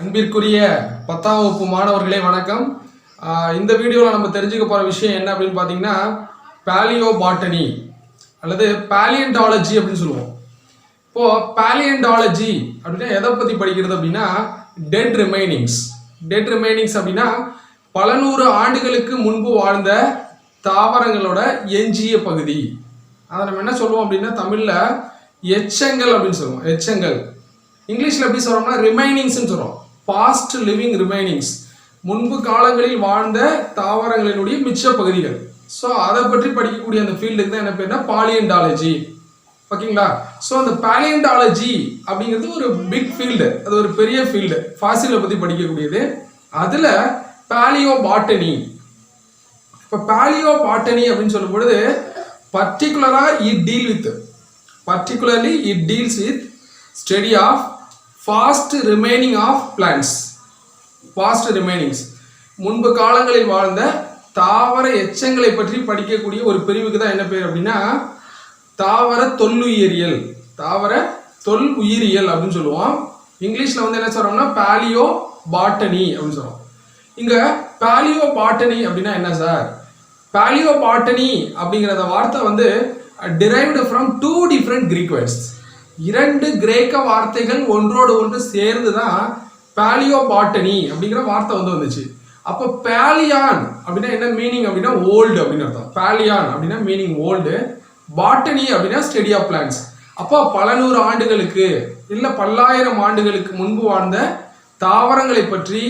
அன்பிற்குரிய 10ஆம் வகுப்பு மாணவர்களே வணக்கம். இந்த வீடியோவில் நம்ம தெரிஞ்சுக்க போகிற விஷயம் என்ன அப்படின்னு பார்த்தீங்கன்னா பேலியோ பாட்டனி அல்லது பேலியண்டாலஜி அப்படின்னு சொல்லுவோம். இப்போது பேலியண்டாலஜி அப்படின்னா எதை பற்றி படிக்கிறது அப்படின்னா டெட் ரிமைனிங்ஸ் அப்படின்னா பல நூறு ஆண்டுகளுக்கு முன்பு வாழ்ந்த தாவரங்களோட எஞ்சிய பகுதி. அதை நம்ம என்ன சொல்லுவோம் அப்படின்னா தமிழில் எச்சங்கள் அப்படின்னு சொல்லுவோம். எச்சங்கள் இங்கிலீஷில் எப்படி சொல்கிறோம்னா ரிமைனிங்ஸ்ன்னு சொல்கிறோம். பாஸ்ட் லிவிங் ரிமைனிங்ஸ், முன்பு காலங்களில் வாழ்ந்த தாவரங்களினுடைய மிச்ச பகுதிகள். ஸோ அதை பற்றி படிக்கக்கூடிய அந்த ஃபீல்டுக்கு தான் என்ன பேருனா பாலியண்டாலஜி. ஓகேங்களா? ஸோ அந்த பாலியண்டாலஜி அப்படிங்கிறது ஒரு பிக் ஃபீல்டு, அது ஒரு பெரிய ஃபீல்டு, ஃபாசிலை பற்றி படிக்கக்கூடியது. அதில் பேலியோ பாட்டனி. இப்போ பேலியோ பாட்டனி அப்படின்னு சொல்லும் பொழுது particularly it deals with study of fast remaining of plants. முன்பு காலங்களில் வாழ்ந்த தாவர எச்சங்களை பற்றி படிக்கக்கூடிய ஒரு பிரிவுக்கு தான் என்ன பேர் அப்படின்னா தாவர தொல்லுயிரியல் அப்படின்னு சொல்லுவோம். இங்கிலீஷ்ல வந்து என்ன சொல்றோம்னா பேலியோ பாட்டனி அப்படின்னு சொல்றோம். இங்க பேலியோ பாட்டனி அப்படின்னா என்ன சார்? பேலியோ பாட்டனி அப்படிங்கிற வார்த்தை வந்து derived from two different Greek words. இரண்டு கிரேக்க வார்த்தைகள் ஒன்றோடு ஒன்று சேர்ந்து தான் பேலியோ பாட்டனி அப்படிங்கிற வார்த்தை வந்துச்சு. அப்போ பேலியான் அப்படின்னா என்ன மீனிங் அப்படின்னா ஓல்டு அப்படின்னு அர்த்தம். பேலியான் அப்படின்னா மீனிங் ஓல்டு, பாட்டனி அப்படின்னா ஸ்டடி ஆஃப் பிளான்ட்ஸ். அப்போ பல நூறு ஆண்டுகளுக்கு இல்லை பல்லாயிரம் ஆண்டுகளுக்கு முன்பு வாழ்ந்த தாவரங்களை பற்றி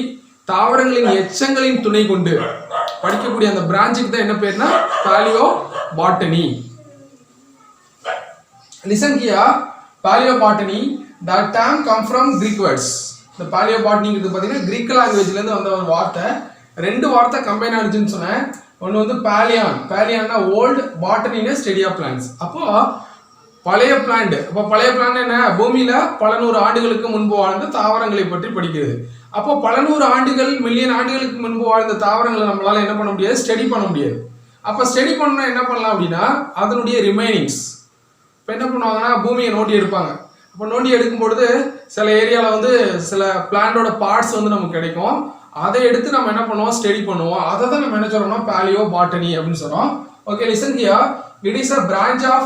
தாவரங்களின் எச்சங்களின் துணை கொண்டு படிக்கக்கூடிய அந்த பிரான்ச்சுக்கு தான் என்ன பேர்னா paleo botany. Listen here, paleobotany, the term come from Greek words. இந்த paleobotany ங்கிறது பார்த்தீங்கன்னா கிரீக் லாங்குவேஜ்ல இருந்து வந்த ஒரு வார்த்தை. ரெண்டு வார்த்தை கம்பைன் ஆனிச்சுன்னு சொன்னேன். ஒன்று வந்து பேலியான்னா ஓல்டு, பாட்டனின்னா ஸ்டடி ஆஃப் பிளான்ட்ஸ். அப்போ பழைய பிளான்ட். அப்போ பழைய பிளான்ட் என்ன? பூமியில பல நூறு ஆண்டுகளுக்கு முன்பு வாழ்ந்த தாவரங்களை பற்றி படிக்கிறது. அப்போ பல நூறு ஆண்டுகள் மில்லியன் ஆண்டுகளுக்கு முன்பு வாழ்ந்த தாவரங்களை நம்மளால என்ன பண்ண முடியாது? ஸ்டடி பண்ண முடியாது. அப்போ ஸ்டடி பண்ணா என்ன பண்ணலாம் அப்படின்னா அதனுடைய ரிமைனிங்ஸ். இப்போ என்ன பண்ணுவாங்கன்னா பூமியை நோண்டி எடுப்பாங்க. அப்போ நோண்டி எடுக்கும் பொழுது சில ஏரியாவில் வந்து சில பிளான்டோட பார்ட்ஸ் வந்து நமக்கு கிடைக்கும். அதை எடுத்து நம்ம என்ன பண்ணுவோம்? ஸ்டடி பண்ணுவோம். அதை தான் நம்ம என்ன சொல்றோம்னா பேலியோ பாட்டனி அப்படின்னு சொல்றோம். Okay, listen here, it is a branch of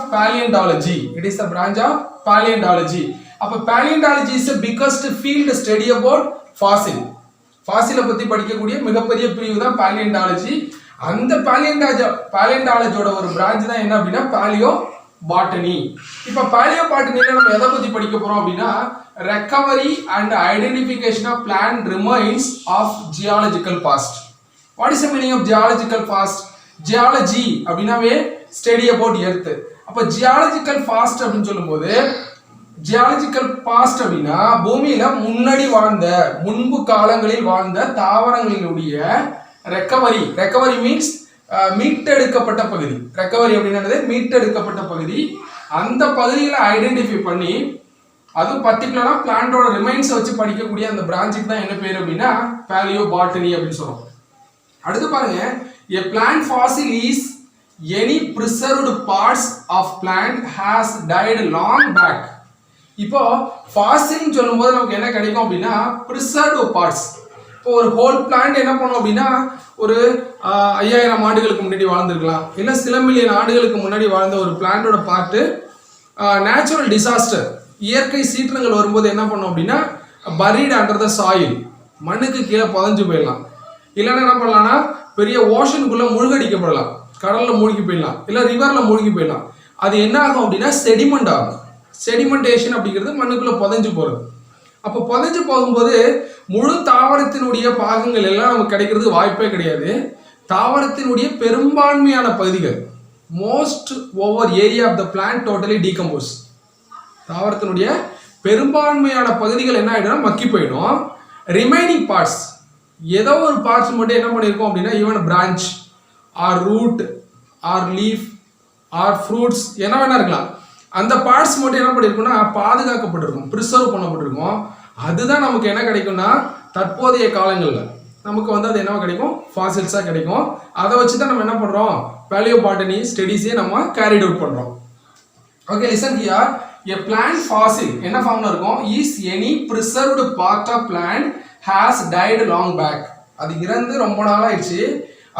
paleontology. அப்போ paleontology is the biggest field study about ஃபாசிலை பத்தி படிக்கக்கூடிய மிகப்பெரிய பிரிவு தான் paleontology. அந்த paleontologyயோட ஒரு பிரான்ச் தான் என்ன அப்படின்னா பேலியோ பாட்டனி. இப்போ பேலியோ பாட்டனில நம்ம எதை பத்தி படிக்க போறோம் அப்படின்னா recovery and identification of plant remains of geological past. What is the meaning of geological past? Geology அப்படின்னாவே ஸ்டடி அபவுட் எர்த். அப்போ ஜியாலஜிக்கல் பாஸ்ட் அப்படின்னு சொல்லும்போது ஜியாலஜிக்கல் பாஸ்ட் அப்படின்னா பூமியில முன்பு காலங்களில் வாழ்ந்த தாவரங்களினுடைய ரெக்கவரி மீன்ஸ் மீட்டெடுக்கப்பட்ட பகுதி. ரெக்கவரி அப்படின்றது மீட்டெடுக்கப்பட்ட பகுதி. அந்த பகுதிகளை ஐடென்டிஃபை பண்ணி அது பர்டிகுலரா பிளான்டோட ரிமைன்ஸ் வச்சு படிக்கக்கூடிய அந்த பிரான்ச்சுக்கு தான் என்ன பேர் அப்படின்னா பேலியோ பாட்டனி அப்படின்னு சொல்றோம். அடுத்து பாருங்க, a plant fossil is any preserved parts of plant has died long back. இப்போ ஃபாசில்னு சொல்லும்போது நமக்கு என்ன கிடைக்கும் அப்படின்னா preserved parts. இப்போ ஒரு ஹோல் பிளான்ட் என்ன பண்ணும் அப்படின்னா ஒரு 5000 ஆண்டுகளுக்கு முன்னாடி வாழ்ந்துருக்கலாம், இல்லை சில மில்லியன் ஆண்டுகளுக்கு முன்னாடி வாழ்ந்த ஒரு பிளான்டோட பார்ட்டு நேச்சுரல் டிசாஸ்டர், இயற்கை சீற்றங்கள் வரும்போது என்ன பண்ணும் அப்படின்னா பரீட் அண்டர் த சாயில், மண்ணுக்கு கீழே புதைஞ்சு போயிடலாம். இல்லைன்னா என்ன பண்ணலாம்னா பெரிய ஓஷனுக்குள்ள மூழ்கடிக்கப்படலாம், கடல்ல மூழ்கி போயிடலாம், இல்லை ரிவர்ல மூழ்கி போயிடலாம். அது என்ன ஆகும் அப்படின்னா செடிமெண்ட் ஆகும். செடிமெண்டேஷன் அப்படிங்கிறது மண்ணுக்குள்ள புதைஞ்சு போறது. அப்போ புதைஞ்சு போகும்போது முழு தாவரத்தினுடைய பாகங்கள் எல்லாம் நமக்கு கிடைக்கிறதுக்கு வாய்ப்பே கிடையாது. தாவரத்தினுடைய பெரும்பான்மையான பகுதிகள் most over area of the plant totally decompose. தாவரத்தினுடைய பெரும்பான்மையான பகுதிகள் என்ன ஆகிடும்? மக்கி போயிடும். ரிமைனிங் பார்ட்ஸ் ஏதோ ஒரு பார்ட்ஸ் மட்டும் என்ன பண்ணியிருக்கோம் அப்படின்னா even branch or root or leaf or fruits என்ன வேணா இருக்கலாம், அந்த பார்ட்ஸ் மட்டும் என்ன பண்ணியிருக்கோம்னா பாதுகாக்கப்பட்டிருக்கும், ப்ரிசர்வ் பண்ணப்பட்டிருக்கும். அதுதான் நமக்கு என்ன கிடைக்கும்னா தற்போதைய காலங்களில் நமக்கு வந்து அது என்ன கிடைக்கும்? ஃபாசில்ஸாக கிடைக்கும். அதை வச்சு தான் நம்ம என்ன பண்ணுறோம்? பேலியோ பாட்டனி ஸ்டடீஸே நம்ம கேரிட் அவுட் பண்ணுறோம். Okay, listen here, A plant fossil என்ன ஃபார்ம்ல இருக்கும்? Is any preserved part of plant has died long back. அது இறந்து ரொம்ப நாள் ஆயிடுச்சு,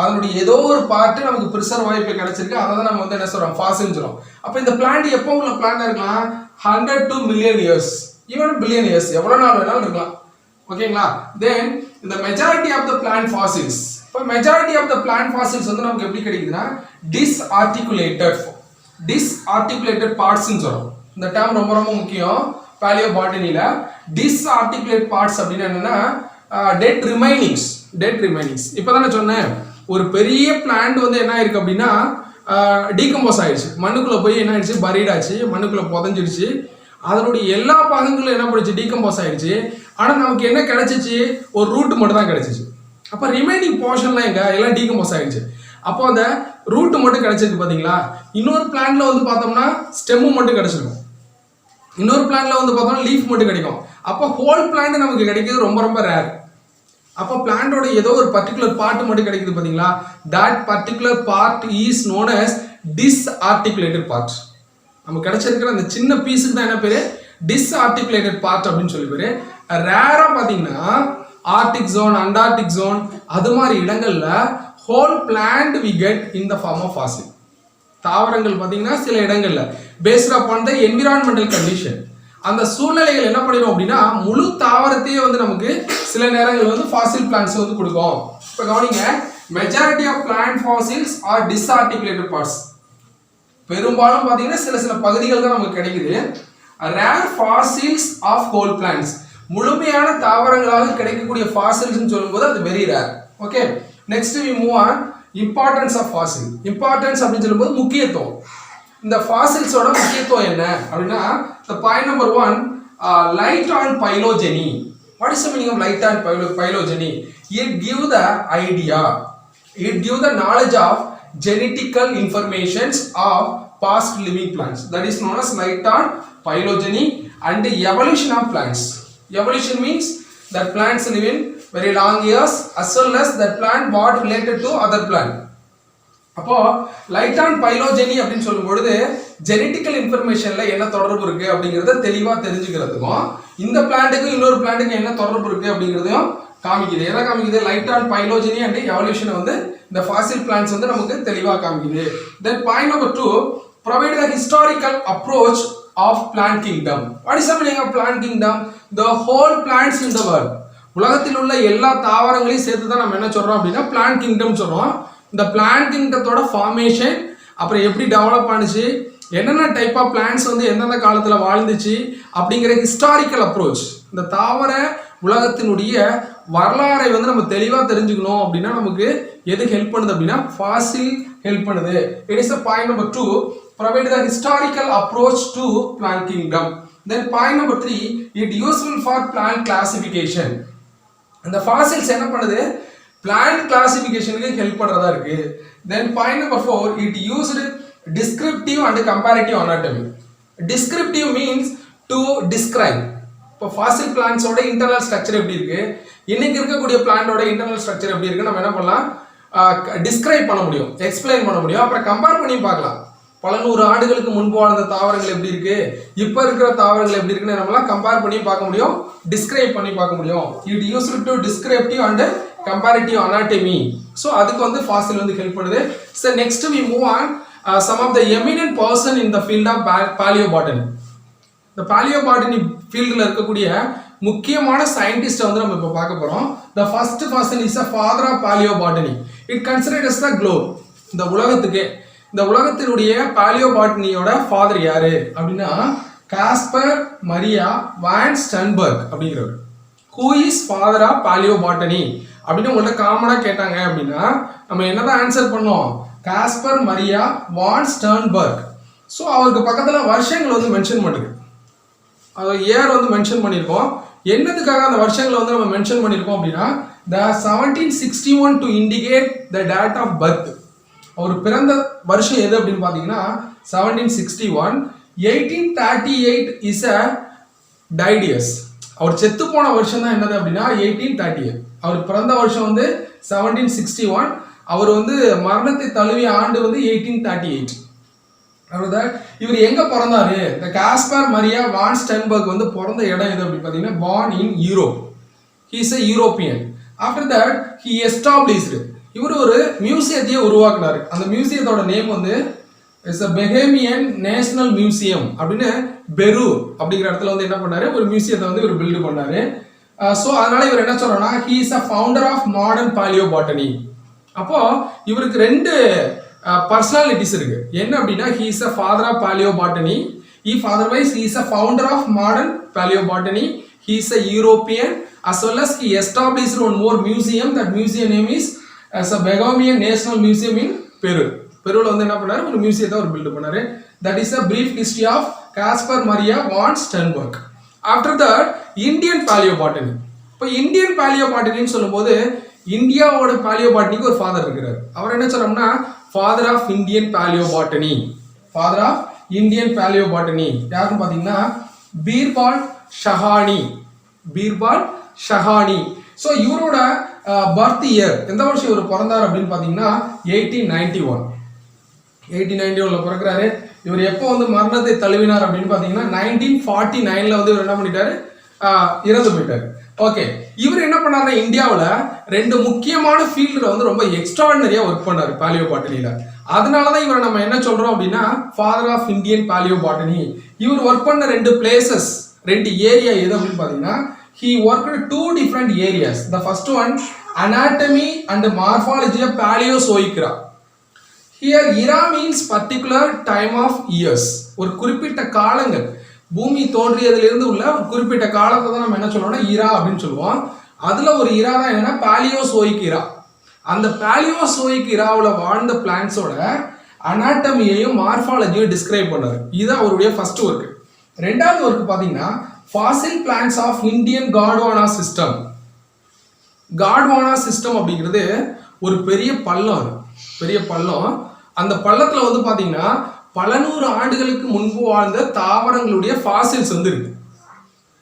அதனுடைய ஏதோ ஒரு பார்ட் நமக்கு ப்ரிசர்வ் ஆகி இப்போ கிடைச்சிருக்கு, அதை தான் நம்ம வந்து என்ன சொல்றோம், ஃபாசில்னு சொல்றோம். அப்போ இந்த பிளான்ட் எப்போ உள்ள பிளான்ட் இருக்கலாம், 100 to million years, even billion years, எவ்வளோ நாள் வேணாலும் இருக்கலாம். ஓகேங்களா? தென் இந்த majority of the plant fossils, இப்போ majority of the plant fossils வந்து நமக்கு எப்படி கிடைக்குதுன்னா டிஸ்ஆர்டிகுலேட்டட் பார்ட்ஸ்ன்னு சொல்றோம். இந்த டேர்ம் ரொம்ப ரொம்ப முக்கியம் பாலியோ பாட்டனில. டிஸ்ஆர்டிகுலேட் பார்ட்ஸ் அப்படின்னு என்னன்னா டெட் ரிமைனிங்ஸ். இப்போ தானே சொன்னேன், ஒரு பெரிய பிளான்ட் வந்து என்ன ஆயிருக்கு அப்படின்னா டீகம்போஸ் ஆயிடுச்சு, மண்ணுக்குள்ள போய் என்ன ஆயிடுச்சு, பரீடாச்சு, மண்ணுக்குள்ள புதஞ்சிடுச்சு, அதனுடைய எல்லா பாகங்களும் என்ன பண்ணுச்சு, டீகம்போஸ் ஆயிடுச்சு. ஆனா நமக்கு என்ன கிடைச்சிச்சு, ஒரு ரூட் மட்டும் தான் கிடைச்சிச்சு. அப்ப ரிமைனிங் போர்ஷன்லாம் எங்க எல்லாம் டீகம்போஸ் ஆயிடுச்சு. அப்போ அந்த ரூட் மட்டும் கிடைச்சிருக்கு பாத்தீங்களா. இன்னொரு பிளான்ட்ல வந்து பார்த்தோம்னா ஸ்டெம்மு மட்டும் கிடைச்சிருக்கும், இன்னொரு பிளான்ட்ல வந்து பார்த்தோம்னா லீஃப் மட்டும் கிடைக்கும். அப்போ ஹோல் பிளான்ட் நமக்கு கிடைக்கிறது ரொம்ப ரொம்ப ரேர். அப்போ பிளான்டோட ஏதோ ஒரு பர்டிகுலர் பார்ட் மட்டும் கிடைக்குது பாத்தீங்களா, that particular part is known as disarticulated part. நமக்கு கிடைச்சிருக்கிற அந்த சின்ன பீஸுக்கு தான் என்ன பேரு, டிஸ்ஆர்டிகுலேட்டட் பார்ட் அப்படின்னு சொல்லி பேரு. ரேரா பாத்தீங்கன்னா ஆர்டிக் ஜோன், அண்டார்டிக் ஜோன், அது மாதிரி இடங்கள்ல whole plant we get in the form of fossil. தாவரங்கள் பாத்தீங்கன்னா சில இடங்கள்ல based upon the environmental condition, அந்த சூழ்நிலைகள் என்ன பண்ணிடும் அப்படின்னா முழு தாவரத்தையே வந்து நமக்கு சில நேரங்கள் வந்து ஃபாசில் பிளான்ட்ஸ் வந்து கொடுக்கும். இப்போ கவனிங்க, majority of plant fossils are disarticulated parts. பெரும்பாலும் பாத்தீங்கன்னா சில சில பகுதிகள் தான் நமக்கு கிடைக்குது. Rare fossils of whole plants, முழுமையான தாவரங்களாக கிடைக்கக்கூடிய ஃபாசில்ஸ் சொல்லும்போது அது very rare. Okay, next we move on importance of fossil. Importance அப்படின்னு சொல்லும்போது முக்கியத்துவம். இந்த ஃபாசில்ஸோட முக்கியத்துவம் என்ன அப்படின்னா, the point number 1, light on phylogeny. What is the meaning of light on phylogeny? It give the idea, it give the knowledge of genetical informations of past living plants. That is known as light on phylogeny. And the evolution of plants. Evolution means that plants live in very long years, as well as that plant what related to other plant. அப்போ light on phylogeny அப்படின்னு சொல்லும் பொழுது genetical இன்ஃபர்மேஷன்ல என்ன தொடர்பு இருக்கு அப்படிங்கறத தெளிவா தெரிஞ்சுக்கிறதுக்கும், இந்த பிளான்ட்டுக்கும் இன்னொரு பிளான்ட்டுக்கும் என்ன தொடர்பு இருக்கு அப்படிங்கறதையும் காமிக்குது. எதை காமிக்குது, light on phylogeny and evolution வந்து இந்த ஃபாசில் பிளான்ட்ஸ் வந்து நமக்கு தெளிவா காமிக்குது. தென் point number 2, provide the historical approach of plant kingdom. What is the meaning of plant kingdom? The whole plants in the world. உலகத்தில் உள்ள எல்லா தாவரங்களையும் சேர்த்து தான் நம்ம என்ன சொல்றோம் அப்படின்னா பிளான்ட் கிங்டம் சொல்றோம். இந்த பிளான்ட் கிங்டத்தோட ஃபார்மேஷன், அப்புறம் எப்படி டெவலப் ஆனிச்சு, என்னென்ன டைப் ஆஃப் பிளான்ட்ஸ் வந்து எந்தெந்த காலத்துல வாழ்ந்துச்சு அப்படிங்கிற ஹிஸ்டாரிக்கல் அப்ரோச். இந்த தாவர உலகத்தினுடைய வரலாறை வந்து நம்ம தெளிவா தெரிஞ்சுக்கணும் அப்படின்னா நமக்கு எது ஹெல்ப் பண்ணுது அப்படின்னா ஃபாசில் ஹெல்ப் பண்ணுது. It is point number 2, provide the historical approach to plant kingdom. Then point number 3, it useful for plant classification. இந்த ஃபாசில்ஸ் என்ன பண்ணுது, பிளான்ட் கிளாசிஃபிகேஷனுக்கு ஹெல்ப் பண்றதா இருக்கு. Then point number 4, it used descriptive and comparative anatomy. Descriptive means to describe. இப்போ fossil பிளான்ட்ஸோட internal structure எப்படி இருக்கு, இன்னைக்கு இருக்கக்கூடிய பிளான்ட்டோட இன்டர்னல் ஸ்ட்ரக்சர் எப்படி இருக்கு, நம்ம என்ன பண்ணலாம், டிஸ்கிரைப் பண்ண முடியும், எக்ஸ்பிளைன் பண்ண முடியும். அப்புறம் கம்பேர் பண்ணி பார்க்கலாம், பல நூறு ஆண்டுகளுக்கு முன்பு வாழ்ந்த தாவரங்கள் எப்படி இருக்கு, இப்ப இருக்கிற தாவரங்கள் எப்படி இருக்குன்னு நம்மளாம் கம்பேர் பண்ணி பார்க்க முடியும், டிஸ்கிரைப் பண்ணி பார்க்க முடியும். It used to descriptive and comparative anatomy. So அதுக்கு வந்து ஃபாசில் வந்து ஹெல்ப் பண்ணுது. So next we move on some of the eminent person in the field of palaeobotany. இந்த பாலியோபாட்டனி ஃபீல்டில் இருக்கக்கூடிய முக்கியமான சயின்டிஸ்ட்டை வந்து நம்ம இப்போ பார்க்க போறோம். The first person is a father of palaeobotany. It considered as the globe. இந்த உலகத்துக்கு, இந்த உலகத்தினுடைய பாலியோபாட்டனியோட ஃபாதர் யாரு அப்படின்னா காஸ்பர் மரியா வான் ஸ்டன்பர்க் அப்படிங்கிறவர். ஹூ இஸ் ஃபாதர் ஆஃப் பாலியோபாட்டனி அப்படின்னு உங்கள்ட்ட காமனா கேட்டாங்க அப்படின்னா நம்ம என்னதான் ஆன்சர் பண்ணோம், காஸ்பர் மரியா வான் ஸ்டன்பர்க். ஸோ அவருக்கு பக்கத்துல வருஷங்கள் வந்து மென்ஷன் பண்ணுது, அது இயர் வந்து மென்ஷன் பண்ணியிருக்கோம். என்னதுக்காக அந்த வருஷங்களை வந்து நம்ம மென்ஷன் பண்ணியிருக்கோம் அப்படின்னா the 1761 to indicate the date of birth. அவர் பிறந்த வருஷம் எது அப்படின்னு பார்த்தீங்கன்னா 1761. 1838 is a died years. அவர் செத்து போன வருஷம் தான் என்னது அப்படின்னா 1838. அவர் பிறந்த வருஷம் வந்து 1761. அவர் வந்து மரணத்தை தழுவிய ஆண்டு வந்து 1838. இவர் எங்க பிறந்தாரு, இந்த காஸ்பர் மரியா வான் ஸ்டன்பர்க் வந்து பிறந்த இடம் எது அப்படின்னு பார்த்தீங்கன்னா born in Europe. he is a European. After that he established, இவர் ஒரு மியூசியத்தையே உருவாக்குனாரு. அந்த மியூசியத்தோட நேம் வந்து it's a Bahamian National Museum அப்படின்னு பெரு அப்படிங்கிற இடத்துல வந்து என்ன பண்ணாரு, ஒரு மியூசியத்தை வந்து இவர் பில்ட் பண்ணாரு. ஸோ அதனால இவர் என்ன சொல்றோம்னா he is a founder of modern paleobotany. அப்போ இவருக்கு ரெண்டு பர்சனாலிட்டிஸ் இருக்கு. என்ன அப்படின்னா he is a father of paleobotany, if otherwise he is a founder of modern paleobotany, he is a European, as well as he established one more museum. That museum name is as a Bahamian National Museum in Peru. பெருல வந்து என்ன பண்ணாரு, ஒரு மியூசியத்தை அவர் build பண்ணாரு. That is a brief history of Caspar Maria von Sternberg. After that Indian palaeobotany. இப்போ Indian பாலியோபாட்டனின்னு சொல்லும்போது இந்தியாவோட பாலியோபாட்டனிக்கு ஒரு father இருக்கிறார். அவர் என்ன சொல்றோம்னா father of Indian palaeobotany. Father of Indian palaeobotany யாருன்னு பார்த்தீங்கன்னா பீர்பால் ஷஹானி. பீர்பால் ஷஹானி. ஸோ இவரோட பர்த் இயர் எந்த வருஷம் இவர் பிறந்தார் அப்படின்னு பார்த்தீங்கன்னா 1891. 1891ல பிறக்கிறாரு. இவர் எப்போ வந்து மரணத்தை தழுவினார் அப்படின்னு பார்த்தீங்கன்னா 1949ல வந்து இவர் என்ன பண்ணிட்டாரு, இறந்து போயிட்டாரு. ஓகே, இவர் என்ன பண்ணாருன்னா இந்தியாவில் ரெண்டு முக்கியமான ஃபீல்டில் வந்து ரொம்ப எக்ஸ்ட்ராடினரியா ஒர்க் பண்ணாரு பாலியோபாட்டனியில. அதனாலதான் இவரை நம்ம என்ன சொல்றோம் அப்படின்னா ஃபாதர் ஆஃப் இந்தியன் பாலியோபாட்டனி. இவர் ஒர்க் பண்ண ரெண்டு பிளேசஸ், ரெண்டு ஏரியா எது அப்படின்னு பார்த்தீங்கன்னா he worked two different areas. The first one anatomy and morphology of Paleozoic era. Here era means particular time of years. ஒரு குறிப்பிட்ட காலங்கள், பூமி தோன்றியதிலிருந்து உள்ள ஒரு குறிப்பிட்ட காலத்தை தான் நம்ம என்ன சொல்றோம்னா இரா அப்படின்னு சொல்லுவோம். அதுல ஒரு இரா தான் என்னன்னா பாலியோசோயிக் இரா. அந்த பாலியோசோயிக் இராவில் வாழ்ந்த பிளான்ஸோட அனாட்டமியையும் மார்பாலஜியும் டிஸ்கிரைப் பண்ணாரு. இதுதான் அவருடைய ஃபர்ஸ்ட் ஒர்க். ரெண்டாவது ஒர்க் பார்த்தீங்கன்னா fossil plants of Indian Gondwana system. Gondwana system அப்படிங்கிறது ஒரு பெரிய பள்ளம், பெரிய பள்ளம். அந்த பள்ளத்துல வந்து பார்த்தீங்கன்னா பல நூறு ஆண்டுகளுக்கு முன்பு வாழ்ந்த தாவரங்களுடைய ஃபாசில்ஸ் வந்து இருக்கு.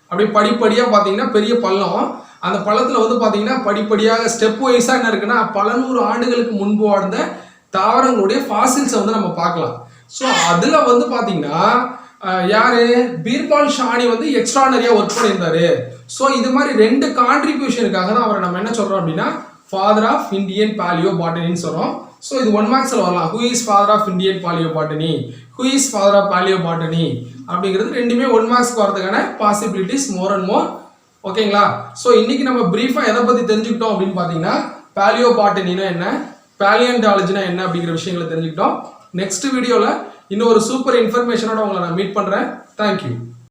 அப்படியே படிப்படியா பார்த்தீங்கன்னா பெரிய பள்ளம். அந்த பள்ளத்துல வந்து பார்த்தீங்கன்னா படிப்படியாக ஸ்டெப் வைஸா என்ன இருக்குன்னா பல நூறு ஆண்டுகளுக்கு முன்பு வாழ்ந்த தாவரங்களுடைய ஃபாசில்ஸை வந்து நம்ம பார்க்கலாம். ஸோ அதுல வந்து பார்த்தீங்கன்னா யாரு பீர்பால் ஷானி வந்து எக்ஸ்ட்ரானரியா ஒர்க் பண்ணியிருந்தாரு. ஸோ இது மாதிரி ரெண்டு கான்ட்ரிபியூஷனுக்காக தான் அவரை நம்ம என்ன சொல்றோம் அப்படின்னா ஃபாதர் ஆஃப் இந்தியன் பாலியோபாட்டனின்னு சொல்றோம். ஸோ இது 1 மார்க்ஸ்ல வரலாம். Who is father of Indian palaeobotany, who is father of palaeobotany அப்படிங்கிறது ரெண்டுமே 1 மார்க்ஸ்க்கு வரதுக்கான பாசிபிலிட்டிஸ் மோர் அண்ட் மோர். ஓகேங்களா? ஸோ இன்னைக்கு நம்ம பிரீஃபா எதை பத்தி தெரிஞ்சுக்கிட்டோம் அப்படின்னு பார்த்தீங்கன்னா பாலியோபாட்டனினா என்ன, பாலியன்டாலஜினா என்ன அப்படிங்கிற விஷயங்களை தெரிஞ்சுக்கிட்டோம். நெக்ஸ்ட் வீடியோல இன்னொரு சூப்பர் இன்ஃபர்மேஷனோட உங்களை நான் மீட் பண்றேன். தேங்க்யூ.